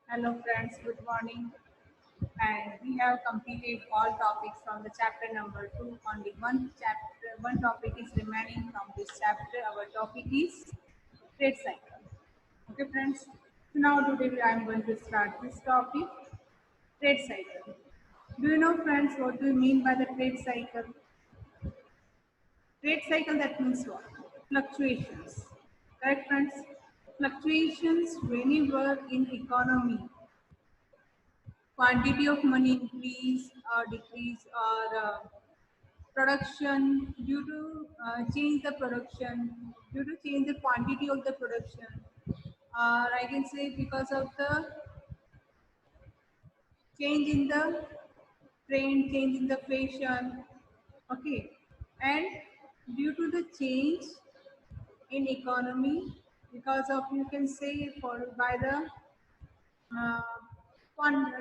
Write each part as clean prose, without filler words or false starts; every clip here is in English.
Hello friends, good morning. And we have completed all topics from the chapter number 2. Only one topic is remaining from this chapter. Our topic is trade cycle. Okay friends, so now today I am going to start this topic, trade cycle. Do you know friends what do you mean by the trade cycle? Trade cycle, that means what? Fluctuations. Correct friends? Fluctuations whenever in economy quantity of money increase or decrease or production due to change the production, due to change the quantity of the production, or I can say because of the change in the trend, change in the fashion. Okay, and due to the change in economy, because of, you can say, for by the uh,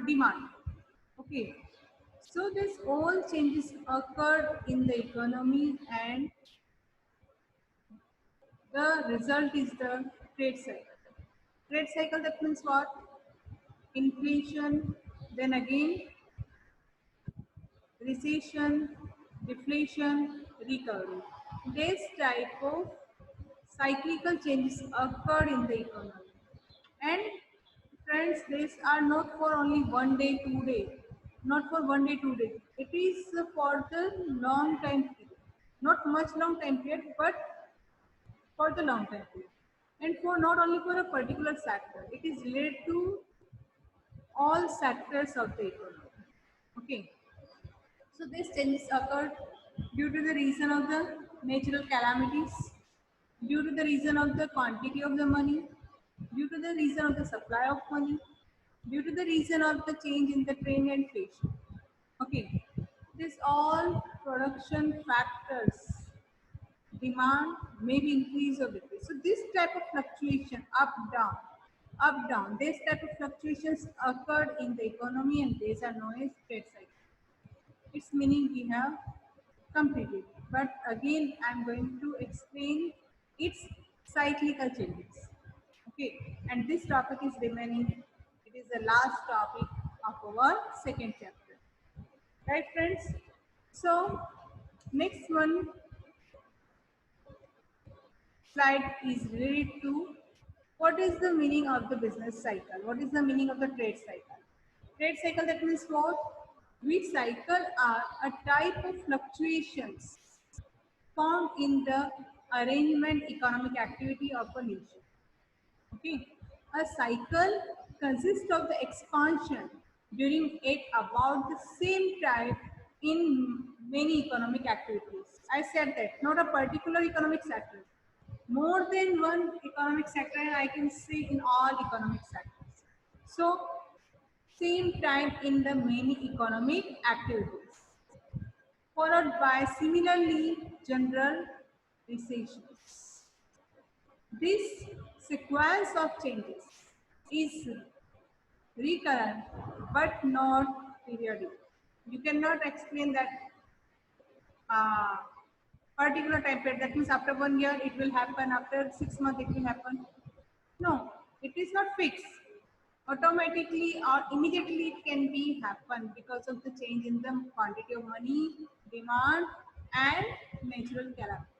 demand. Okay, so this all changes occurred in the economy, and the result is the trade cycle. Trade cycle, that means what? Inflation, then again recession, deflation, recovery. This type of cyclical changes occurred in the economy. And friends, these are not for only 1 day, 2 day, not for 1 day, 2 day. It is for the long time period, not much long time period, but for the long time period, and for not only for a particular sector. It is related to all sectors of the economy. Okay, so these changes occurred due to the reason of the natural calamities, due to the reason of the quantity of the money, due to the reason of the supply of money, due to the reason of the change in the trend and fashion. Okay, this all production factors, demand may be increase or decrease. So this type of fluctuation, up down, this type of fluctuations occurred in the economy, and these are known as trade cycle. Its meaning we have completed. But again, I am going to explain its cyclical changes. Okay, and this topic is remaining. It is the last topic of our second chapter. Right, friends? So, next one slide is related to what is the meaning of the business cycle? What is the meaning of the trade cycle? Trade cycle, that means what? Which cycle are a type of fluctuations found in the arrangement economic activity of a nation. Okay, a cycle consists of the expansion during it about the same time in many economic activities. I said that, not a particular economic sector. More than one economic sector, I can say in all economic sectors. So, same time in the many economic activities, followed by similarly general recessions. This sequence of changes is recurrent but not periodic. You cannot explain that uh, particular time period. That means after 1 year it will happen, after 6 months it will happen. No, it is not fixed. Automatically or immediately it can be happen because of the change in the quantity of money, demand, and natural calamities.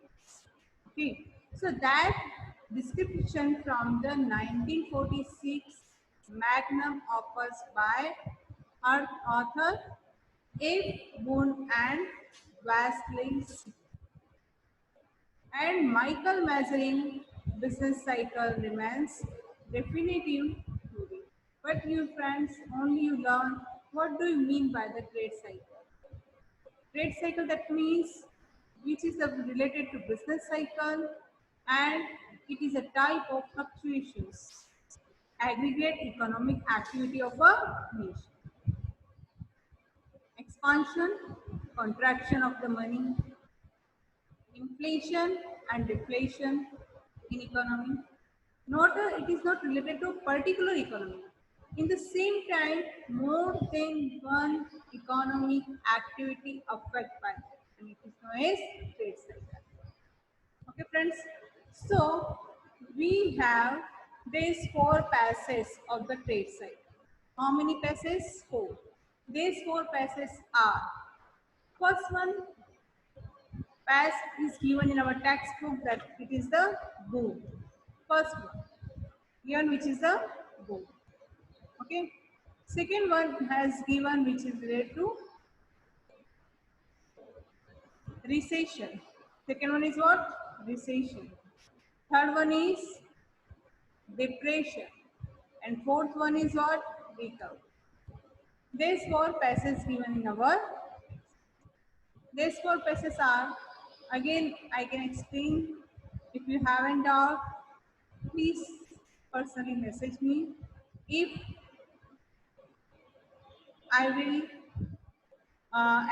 Okay, so that description from the 1946 Magnum Opus by our author F. Boone and Wesley and Michael Mazarin business cycle remains definitive today. But you friends, only you learn what do you mean by the trade cycle. Trade cycle, that means which is related to business cycle, and it is a type of fluctuations, aggregate economic activity of a nation. Expansion, contraction of the money, inflation and deflation in economy. It is not related to a particular economy. In the same time, more than one economic activity affected by that, and it is known as trade cycle. Okay, friends. So we have these four passes of the trade cycle. How many phases? 4. These 4 phases are: first one phase is given in our textbook, that it is the boom. First one given, which is the boom. Okay. Second one has given, which is related to recession. Second one is what? Recession. Third one is depression. And fourth one is what? Recovery. These 4 passages given in our. These 4 passages are, again I can explain. If you haven't doubt, please personally message me. If I will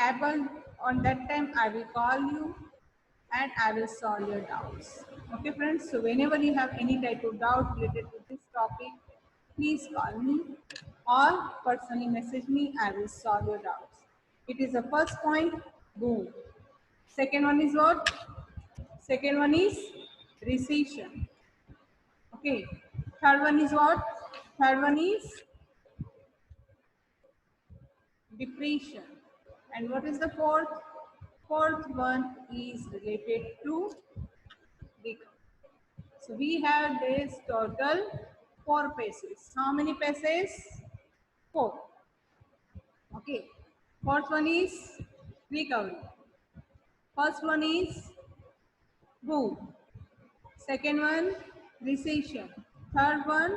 able on that time, I will call you and I will solve your doubts. Okay friends, so whenever you have any type of doubt related to this topic, please call me or personally message me. I will solve your doubts. It is the first point, boom. Second one is what? Second one is recession. Okay. Third one is what? Third one is depression. And what is the fourth? Fourth one is related to recovery. So we have this total 4 phases. How many phases? 4. Okay. Fourth one is recovery. First one is boom. Second one, recession. Third one,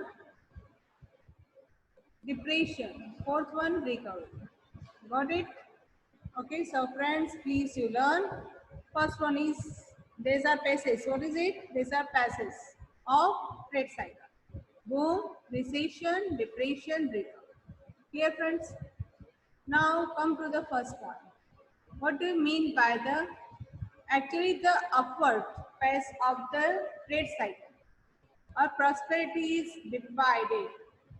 depression. Fourth one, recovery. Got it? Okay, so friends, please you learn. First one is, these are passes. What is it? These are passes of trade cycle. Boom, recession, depression, recovery. Here friends, now come to the first one. What do you mean by the, actually the upward phase of the trade cycle or prosperity is divided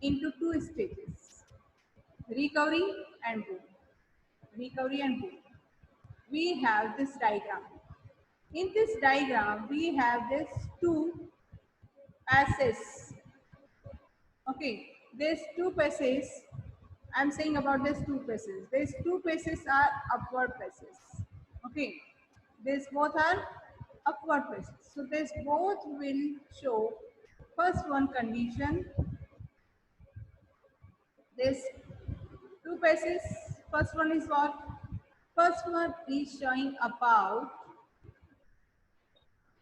into 2 stages, recovery and boom. Recovery and boom. We have this diagram. In this diagram, we have this 2 passes. Okay, these 2 passes, I'm saying about these 2 passes. These 2 passes are upward passes. Okay, these both are upward passes. So these both will show first one condition. These 2 passes, first one is what? First one is showing about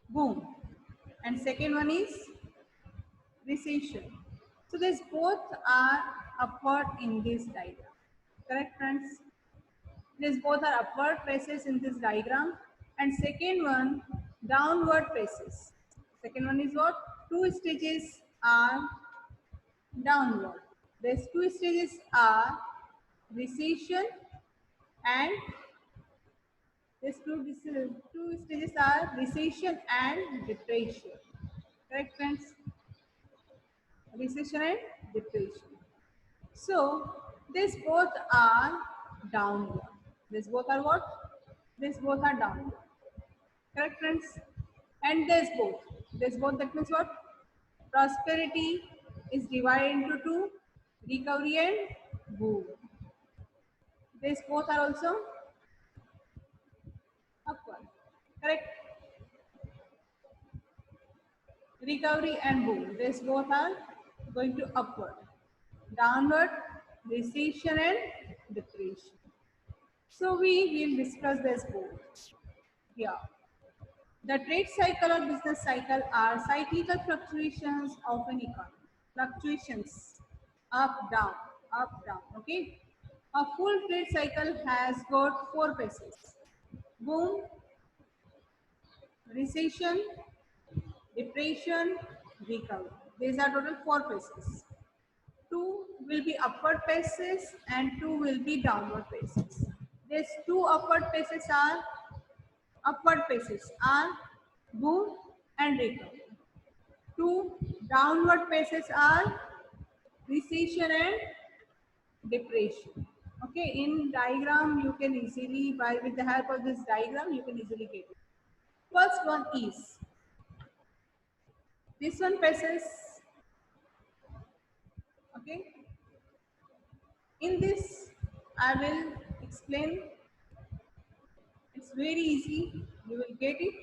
boom, and second one is recession. So these both are upward in this diagram. Correct friends? These both are upward faces in this diagram, and second one downward faces. Second one is what? 2 stages are downward. These 2 stages are recession, and these two stages are recession and depression. Correct friends? Recession and depression. So these both are downward. These both are what? These both are downward. Correct friends? And these both. These both, that means what? Prosperity is divided into 2, recovery and boom. These both are also upward. Correct? Recovery and boom. These both are going to upward. Downward, recession and depression. So we will discuss this both here. The trade cycle or business cycle are cyclical fluctuations of an economy. Fluctuations, up, down, up, down. Okay. A full trade cycle has got 4 phases: boom, recession, depression, recovery. These are total 4 phases. 2 will be upward phases and 2 will be downward phases. These 2 upward phases are boom and recovery. 2 downward phases are recession and depression. Okay, in diagram you can easily, by with the help of this diagram, you can easily get it. First one is this one phases. Okay, In this, I will explain. It's very easy. You will get it.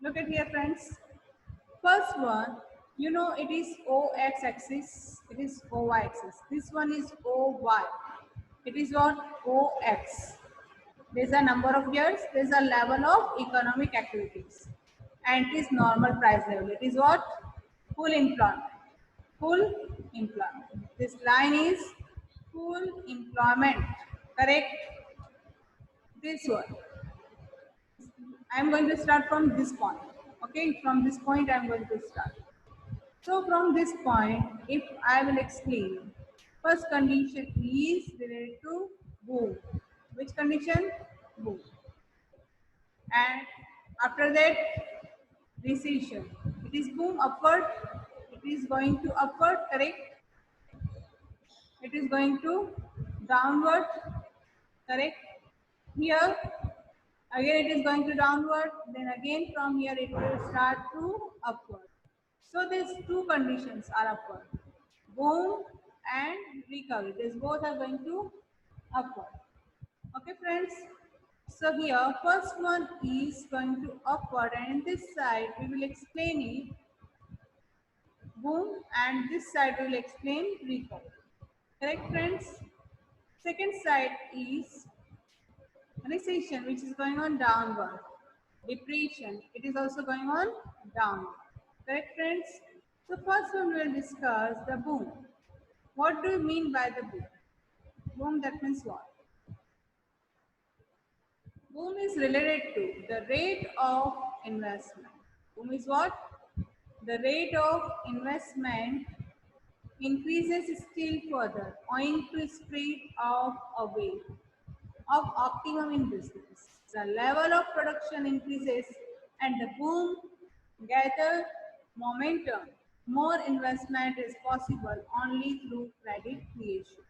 Look at here, friends. First one, you know it is OX axis, it is OY axis. This one is OY. It is what? OX. There is a number of years, there is a level of economic activities. And it is normal price level. It is what? Full employment. Full employment. This line is full employment. Correct? This one. I am going to start from this point. Okay, from this point I am going to start. So from this point, if I will explain, first condition is related to boom. Which condition? Boom. And after that, recession. It is boom upward. It is going to upward, correct? It is going to downward, correct? Here, again it is going to downward. Then again from here it will start to upward. So these two conditions are upward. Boom and recovery. These both are going to upward. Okay, friends. So here, first one is going to upward, and in this side we will explain it boom, and this side we will explain recovery. Correct, friends? Second side is recession, which is going on downward. Depression, it is also going on downward. Correct, friends? So first one we will discuss the boom. What do you mean by the boom? Boom, that means what? Boom is related to the rate of investment. Boom is what? The rate of investment increases still further owing to spread of away of optimum in business. The level of production increases and the boom gather momentum. More investment is possible only through credit creation.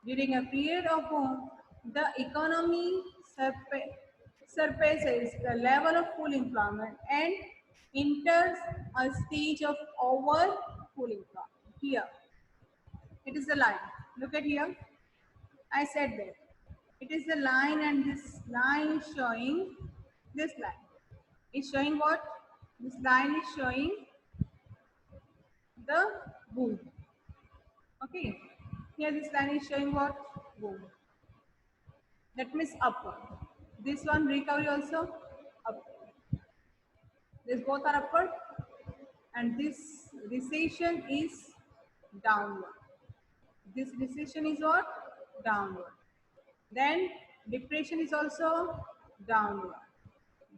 During a period of boom, the economy surpasses the level of full employment and enters a stage of over full employment. Here, it is the line. Look at here. I said that. It is the line, and this line is showing this line. It's showing what? This line is showing the boom. Okay. Here this line is showing what? Boom. That means upward. This one recovery also upward. These both are upward, and this recession is downward. This recession is what? Downward. Then depression is also downward.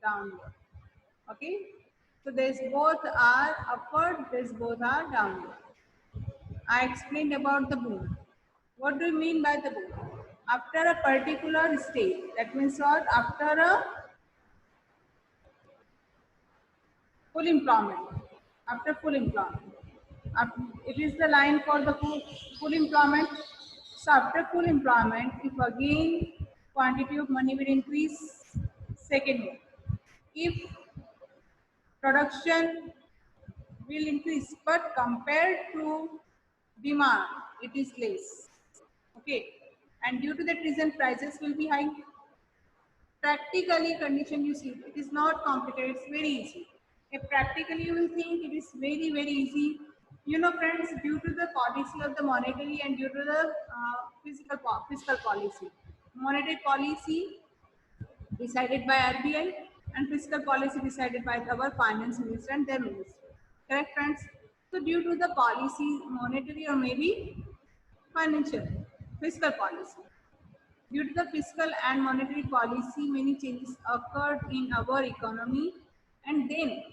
Downward. Okay. So these both are upward. These both are downward. I explained about the boom. What do you mean by the boom? After a particular state, that means what? After a full employment. After full employment. It is the line for the full employment. So after full employment, if again quantity of money will increase, second one. If production will increase, but compared to demand, it is less. Okay, and due to that reason, prices will be high. Practically condition, you see, it is not complicated, it's very easy. If practically you will think it is very easy. You know, friends, due to the policy of the monetary and due to the fiscal policy, monetary policy decided by RBI and fiscal policy decided by our finance minister and their minister. Correct, friends? So due to the policy, monetary or maybe financial, fiscal policy. Due to the fiscal and monetary policy, many changes occurred in our economy, and then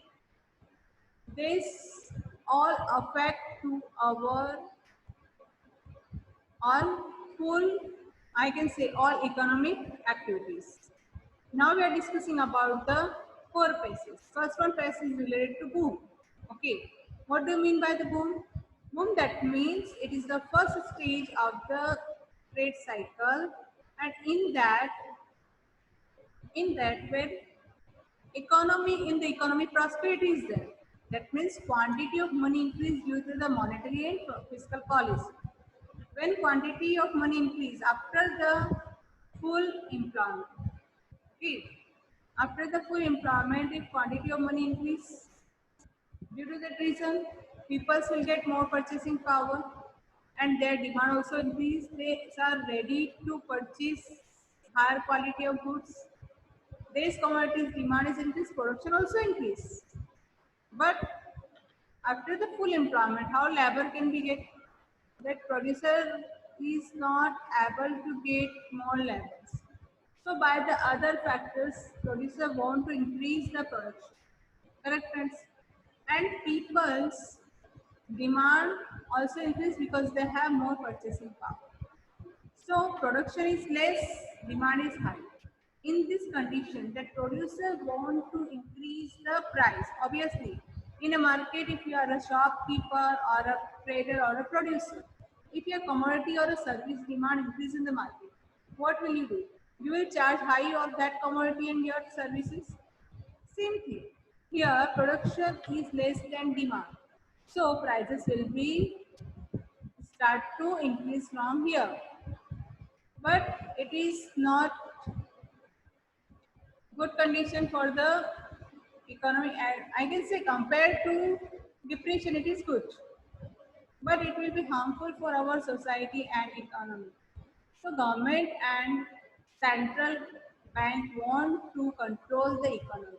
this all affect to our all full, I can say all economic activities. Now we are discussing about the four phases. First one phase is related to boom. Okay, what do you mean by the boom? Boom, that means it is the first stage of the trade cycle, and in that where in the economy prosperity is there. That means quantity of money increase due to the monetary and fiscal policy. when quantity of money increase after the full employment. Okay. After the full employment, if quantity of money increase, due to that reason, people will get more purchasing power and their demand also increase. They are ready to purchase higher quality of goods. These commodities demand is increased, production also increase. But after the full employment, how labor can be get? That producer is not able to get more labors. So by the other factors, producer want to increase the production. Correct, friends? And people's demand also increase because they have more purchasing power. So production is less, demand is high. In this condition, the producer want to increase the price. Obviously, in a market, if you are a shopkeeper or a trader or a producer, if your commodity or a service demand increase in the market, what will you do? You will charge high of that commodity and your services. Same thing. Here, production is less than demand. So prices will be start to increase from here. But it is not good condition for the economy. I can say compared to depression, it is good, but it will be harmful for our society and economy. So government and central bank want to control the economy,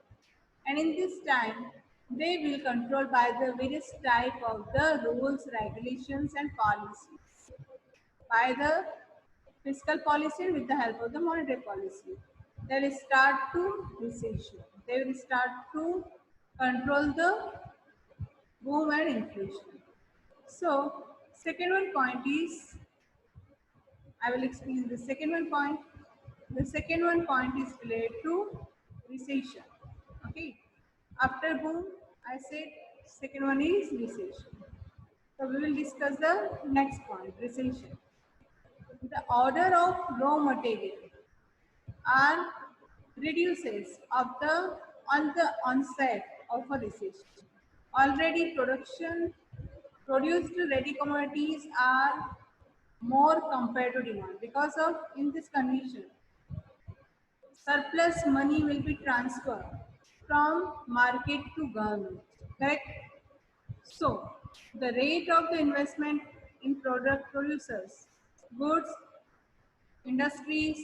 and in this time they will control by the various type of the rules, regulations, and policies by the fiscal policy with the help of the monetary policy. They will start to recession. They will start to control the boom and inflation. So, second one point is, I will explain the second one point. The second one point is related to recession. Okay. After boom, I said second one is recession. So we will discuss the next point, recession. The order of raw material are reduces of the on the onset of a recession. Already production produced ready commodities are more compared to demand because of in this condition surplus money will be transferred from market to government. Correct? So the rate of the investment in product producers, goods, industries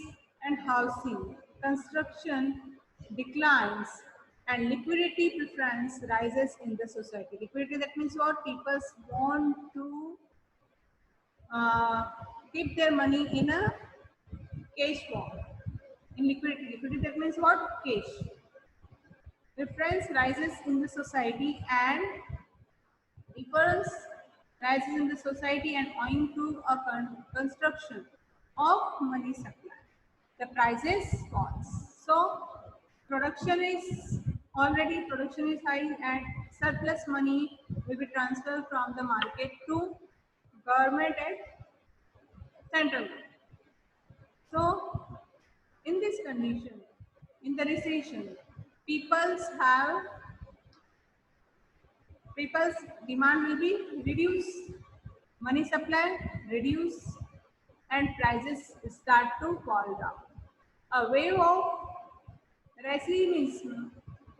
and housing, construction declines and liquidity preference rises in the society. Liquidity, that means what? People want to uh, keep their money in a cash form. In liquidity, liquidity that means what? Cash. Preference rises in the society and difference rises in the society and owing to a construction of money supply, the prices falls. So production is high and surplus money will be transferred from the market to government and central bank. So in this condition, in the recession, people's have people's demand will be reduced, money supply reduce, and prices start to fall down. A wave of pessimism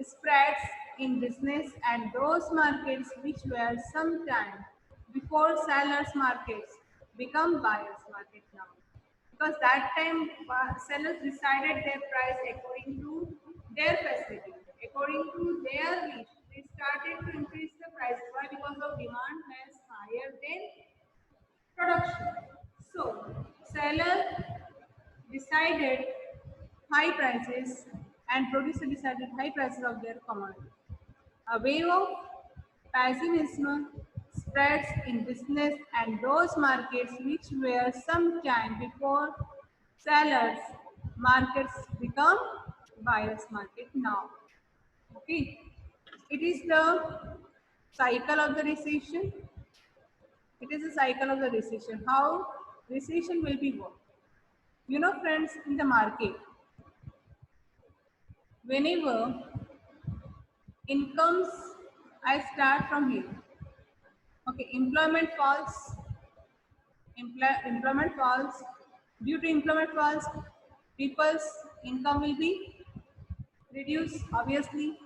spreads in business and those markets which were sometime before sellers markets become buyers market now. Because that time sellers decided their price according to their facility, according to their wish. They started to increase the prices. Why? Because of demand was higher than production. So seller decided high prices and producer decided high prices of their commodity. A wave of pessimism spreads in business and those markets which were some time before sellers markets become buyers market now. Okay. It is the cycle of the recession. It is a cycle of the recession. How recession will be work. You know, friends, in the market, whenever incomes, I start from here. Okay, employment falls, employment falls. Due to employment falls, people's income will be reduced. Obviously,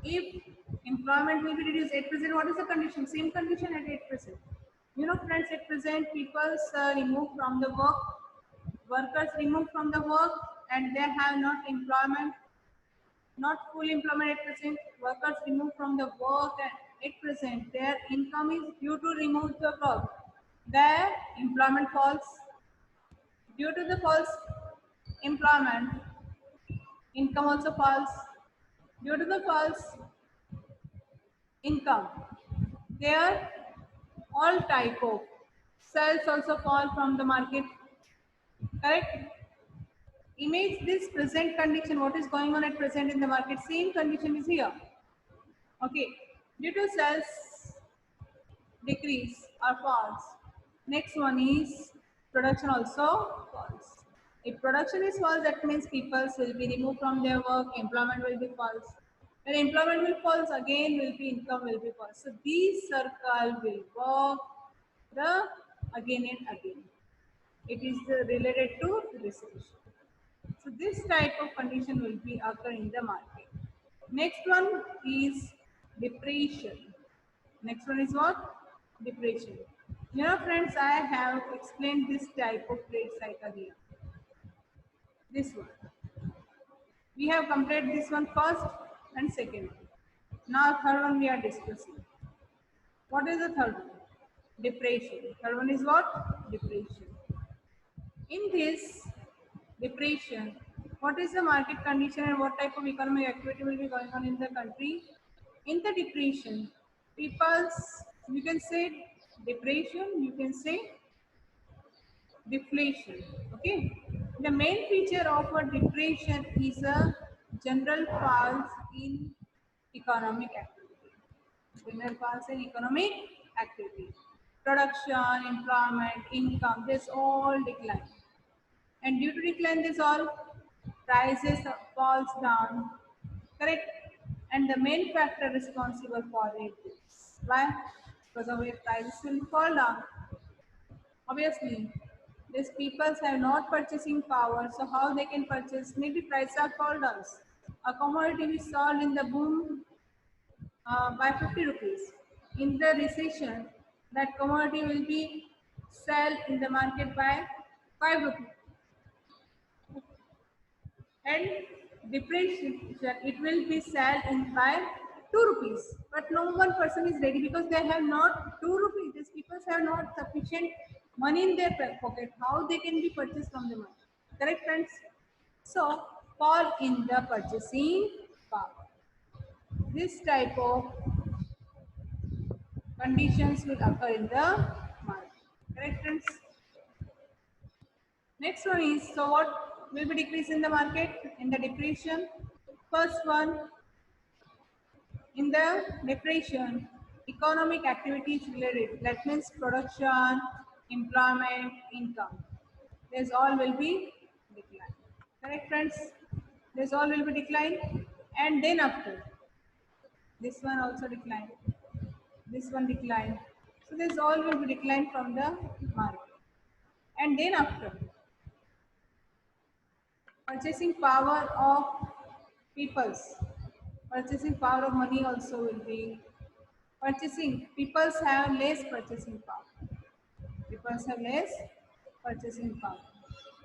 if employment will be reduced 8%, what is the condition? Same condition at 8%. You know, friends, at present, people removed from the work, workers removed from the work, and they have not employment, not full employment at present. Workers removed from the work at present. Their income is due to remove the work. Their employment falls. Due to the false employment, income also falls. Due to the false income, there all type of sales also fall from the market. Correct? Image this present condition. What is going on at present in the market? Same condition is here. Okay. Due to sales decrease or falls. Next one is production also falls. If production is false, that means people will be removed from their work, employment will be false. When employment will false, again will be income will be false. So these circle will work the again and again. It is related to recession. So this type of condition will be occur in the market. Next one is depression. Next one is what? Depression. You know, friends, I have explained this type of trade cycle here. This one. We have completed this one first and second one. Now third one we are discussing. What is the third one? Depression. Third one is what? Depression. In this depression, what is the market condition and what type of economic activity will be going on in the country? In the depression, people's, you can say depression, you can say deflation. Okay. The main feature of a depression is a general falls in economic activity. General falls in economic activity. Production, employment, income, this all decline. And due to decline, this all prices falls down. Correct? And the main factor responsible for it is why? Because of which prices will fall down. Obviously, these people have not purchasing power, so how they can purchase? Maybe prices are fall down. A commodity is sold in the boom by 50 rupees. In the recession, that commodity will be sold in the market by 5 rupees. And depreciation, it will be sold in by 2 rupees. But no one person is ready because they have not 2 rupees. These people have not sufficient money in their pocket. How they can be purchased from the market? Correct, friends? So, fall in the purchasing power. This type of conditions will occur in the market. Correct, friends? Next one is, so what will be decrease in the market in the depression? First one, in the depression, economic activities related, that means production, employment, income. These all will be decline. Correct, friends? These all will be decline. And then after, this one also decline. This one decline. So this all will be decline from the market. And then after, purchasing power of peoples, purchasing power of money also will be purchasing. Peoples have less purchasing power. Peoples have less purchasing power,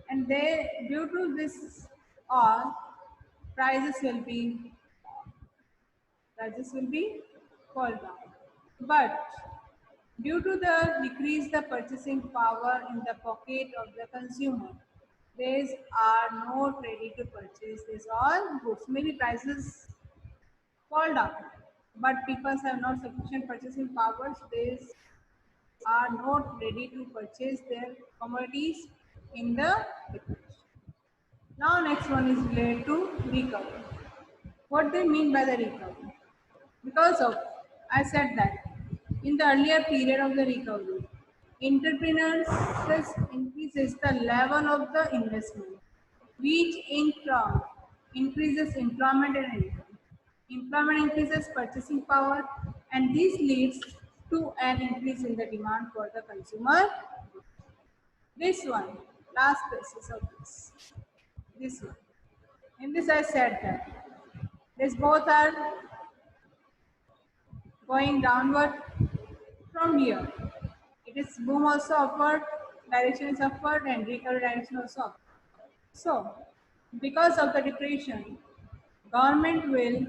and they, due to this, all prices will be fall down. But due to the decrease the purchasing power in the pocket of the consumer, these are not ready to purchase these all goods. Maybe prices fall down, but people have not sufficient purchasing powers. These are not ready to purchase their commodities in the depression. Now next one is related to recovery. What they mean by the recovery? Because of, I said that in the earlier period of the recovery, entrepreneurs increases the level of the investment, which in turn increases employment and income. Employment increases purchasing power, and this leads to an increase in the demand for the consumer. This one, last basis of this one. In this I said that these both are going downward from here. It is boom also upward, direction is upward and recovery direction also upward. So, because of the depression, government will,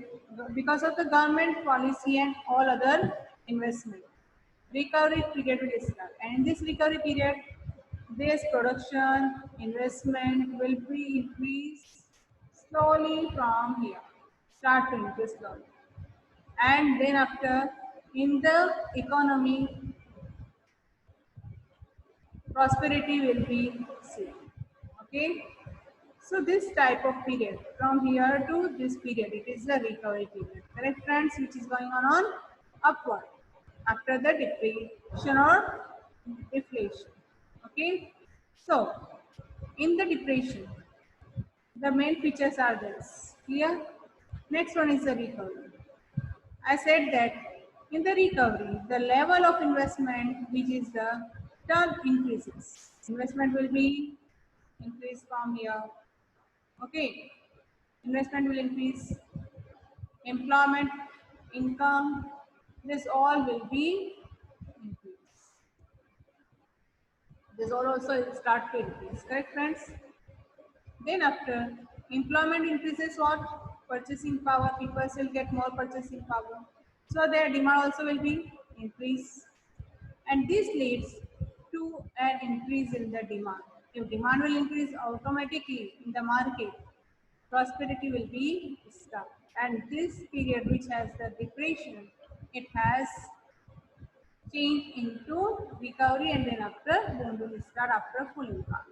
because of the government policy and all other investment, recovery period will start. And in this recovery period, this production, investment will be increased slowly from here, start to increase slowly. And then after, in the economy, prosperity will be seen. Okay. So this type of period, from here to this period, it is the recovery period. Correct, friends? Which is going on upward after the depression or deflation. Okay. So in the depression, the main features are this. Clear? Next one is the recovery. I said that in the recovery, the level of investment, which is the term, increases. Investment will be increased from here. Okay. Investment will increase. Employment, income, this all will be increased. This all also start to increase. Correct, friends? Then after employment increases, what? Purchasing power. People will get more purchasing power. So their demand also will be increased. And this leads to an increase in the demand. If demand will increase automatically in the market, prosperity will be stuck. And this period, which has the depression, it has changed into recovery, and then after then will start after full income.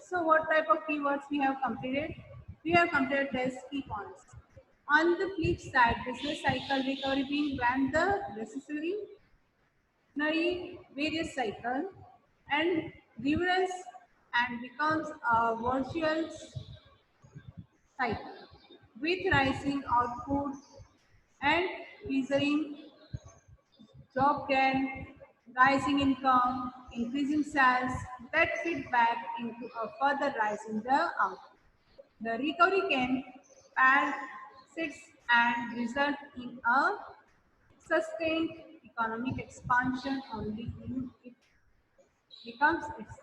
So what type of keywords we have completed? We have completed these key points. On the flip side, business cycle recovery being when the necessary various cycle and reverse and becomes a virtuous cycle with rising output and increasing job gain, rising income, increasing sales that feed back into a further rise in the output. The recovery can persist and result in a sustained economic expansion only in it becomes itself.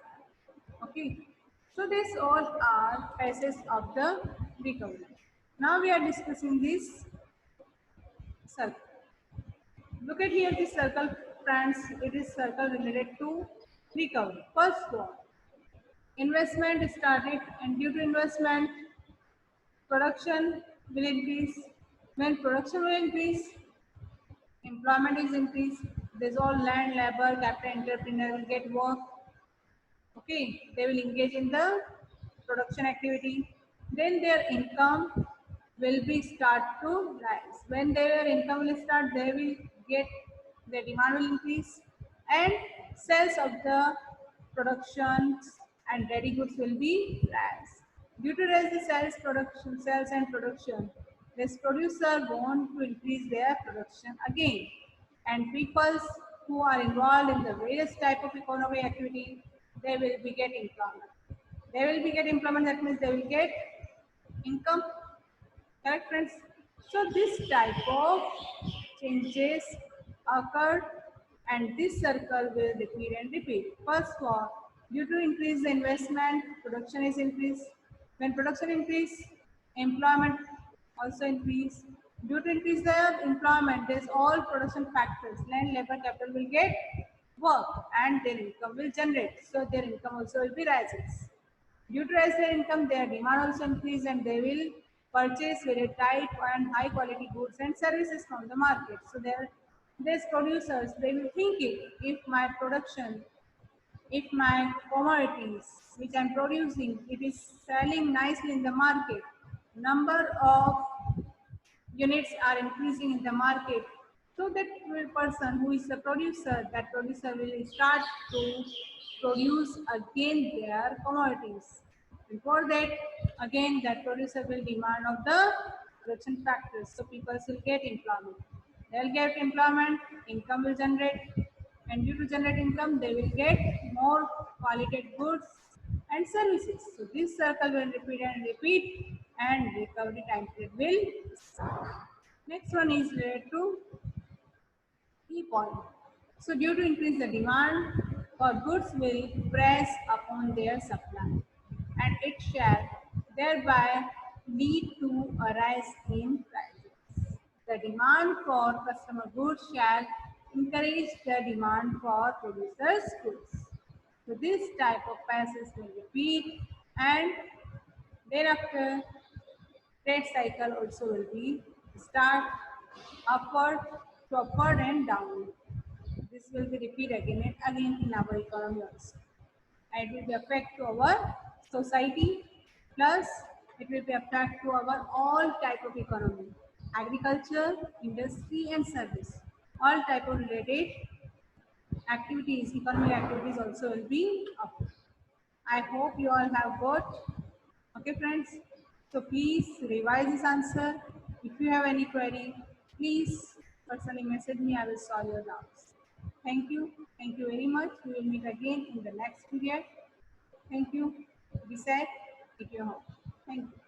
Okay. So these all are phases of the recovery. Now we are discussing this circle. Look at here this circle, friends. It is circle related to recovery. First one, investment started, and due to investment, production will increase. When production will increase, employment is increased. There's all land, labor, capital entrepreneur will get work. Okay, they will engage in the production activity. Then their income will be start to rise. When their income will start, they will get, their demand will increase, and sales of the productions and ready goods will be rise. Due to raise the sales and production, this producer want to increase their production again, and people who are involved in the various type of economic activity, they will be getting employment. They will be getting employment, that means they will get income. Correct, friends? So this type of changes occurred, and this circle will repeat and repeat. First one, due to increased investment, production is increased. When production increase, employment also increase. Due to increase their employment, there's all production factors. Land, labor, capital will get work, and their income will generate. So their income also will be rises. Due to rise their income, their demand also increase, and they will purchase very tight and high quality goods and services from the market. So these producers, they will think if my production, if my commodities which I'm producing, it is selling nicely in the market, number of units are increasing in the market. So that person who is the producer, that producer will start to produce again their commodities. Before that, again that producer will demand of the production factors. So people will get employment. They'll get employment, income will generate, and due to generate income, they will get more quality goods and services. So this circle will repeat and recovery time period will start. Next one is related to key point. So due to increase the demand for goods will press upon their supply and it shall thereby lead to a rise in prices. The demand for customer goods shall encourage the demand for producers goods. So this type of passes will repeat and thereafter trade cycle also will be start upward to upward and downward. This will be repeat again and again in our economy also. And it will be affect to our society plus it will be affect to our all type of economy. Agriculture, industry and service. All type of related activities, economic activities also will be up. I hope you all have got. Okay, friends. So please revise this answer. If you have any query, please personally message me. I will solve your doubts. Thank you. Thank you very much. We will meet again in the next period. Thank you. Be safe. Take your home. Thank you.